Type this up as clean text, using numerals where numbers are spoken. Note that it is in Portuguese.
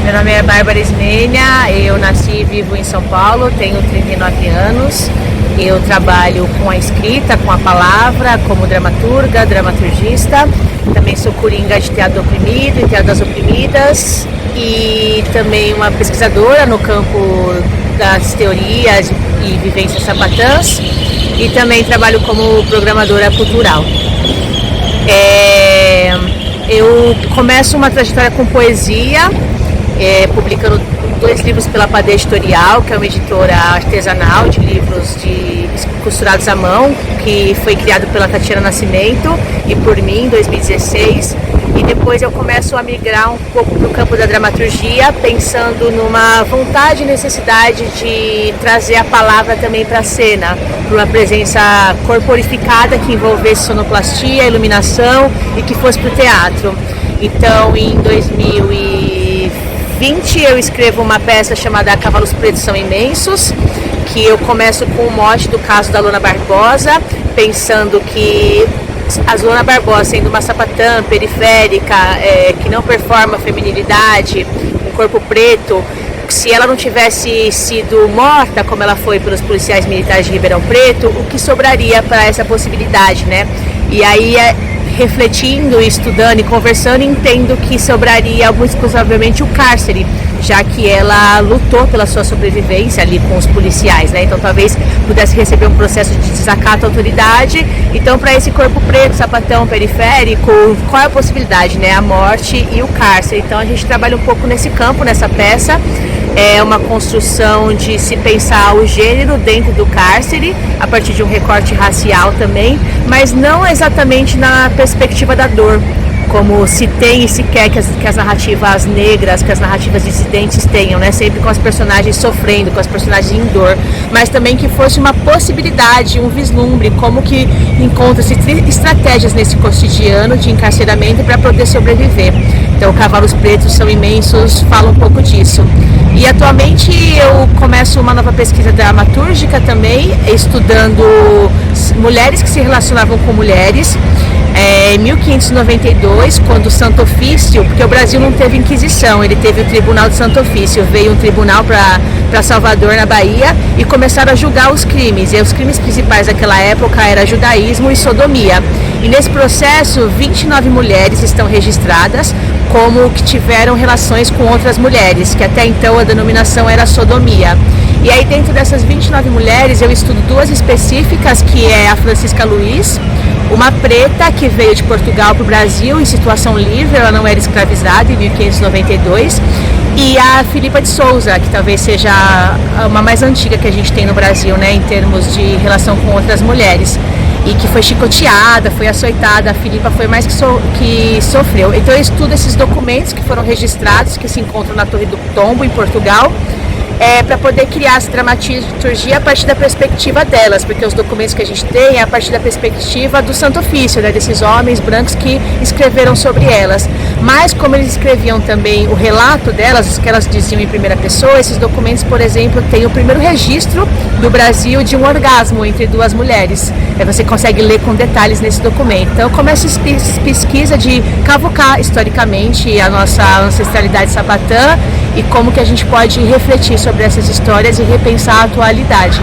Meu nome é Bárbara Ismênia, eu nasci e vivo em São Paulo, tenho 39 anos. Eu trabalho com a escrita, com a palavra, como dramaturga, dramaturgista. Também sou coringa de teatro oprimido e teatro das oprimidas. E também uma pesquisadora no campo das teorias e vivências sapatãs. E também trabalho como programadora cultural. Eu começo uma trajetória com poesia, publicando 2 livros pela Padê Editorial, que é uma editora artesanal de livros costurados à mão, que foi criado pela Tatiana Nascimento e por mim em 2016. E depois eu começo a migrar um pouco para o campo da dramaturgia, pensando numa vontade e necessidade de trazer a palavra também para a cena, para uma presença corporificada que envolvesse sonoplastia, iluminação e que fosse para o teatro. Então, em 2020 eu escrevo uma peça chamada Cavalos Pretos São Imensos, que eu começo com o mote do caso da Luana Barbosa, pensando que a Luana Barbosa, sendo uma sapatã periférica, que não performa feminilidade, um corpo preto, se ela não tivesse sido morta, como ela foi pelos policiais militares de Ribeirão Preto, o que sobraria para essa possibilidade, né? E aí, refletindo, estudando e conversando, entendo que sobraria muito exclusivamente o cárcere, já que ela lutou pela sua sobrevivência ali com os policiais, né? Então talvez pudesse receber um processo de desacato à autoridade. Então, para esse corpo preto, sapatão, periférico, qual é a possibilidade, né? A morte e o cárcere. Então a gente trabalha um pouco nesse campo, nessa peça. É uma construção de se pensar o gênero dentro do cárcere, a partir de um recorte racial também, mas não exatamente na perspectiva da dor, como se tem e se quer que as narrativas negras, que as narrativas dissidentes tenham, né? Sempre com as personagens sofrendo, com as personagens em dor, mas também que fosse uma possibilidade, um vislumbre, como que encontra-se estratégias nesse cotidiano de encarceramento para poder sobreviver. Então, Cavalos Pretos São Imensos fala um pouco disso. E atualmente eu começo uma nova pesquisa dramatúrgica também, estudando mulheres que se relacionavam com mulheres. Em 1592, quando o Santo Ofício, porque o Brasil não teve Inquisição, ele teve o Tribunal de Santo Ofício, veio um tribunal para Salvador, na Bahia, e começaram a julgar os crimes. E os crimes principais daquela época eram judaísmo e sodomia. E nesse processo, 29 mulheres estão registradas como que tiveram relações com outras mulheres, que até então a denominação era sodomia. E aí, dentro dessas 29 mulheres, eu estudo 2 específicas, que é a Francisca Luiz, uma preta que veio de Portugal para o Brasil em situação livre, ela não era escravizada em 1592, e a Filipa de Souza, que talvez seja uma mais antiga que a gente tem no Brasil, né, em termos de relação com outras mulheres, e que foi chicoteada, foi açoitada. A Filipa foi mais que sofreu. Então eu estudo esses documentos que foram registrados, que se encontram na Torre do Tombo, em Portugal, para poder criar essa dramaturgia a partir da perspectiva delas, porque os documentos que a gente tem é a partir da perspectiva do Santo Ofício, né, desses homens brancos que escreveram sobre elas. Mas como eles escreviam também o relato delas, o que elas diziam em primeira pessoa, esses documentos, por exemplo, têm o primeiro registro do Brasil de um orgasmo entre 2 mulheres. Você consegue ler com detalhes nesse documento. Então eu começo essa pesquisa de cavucar historicamente a nossa ancestralidade sapatã e como que a gente pode refletir sobre essas histórias e repensar a atualidade.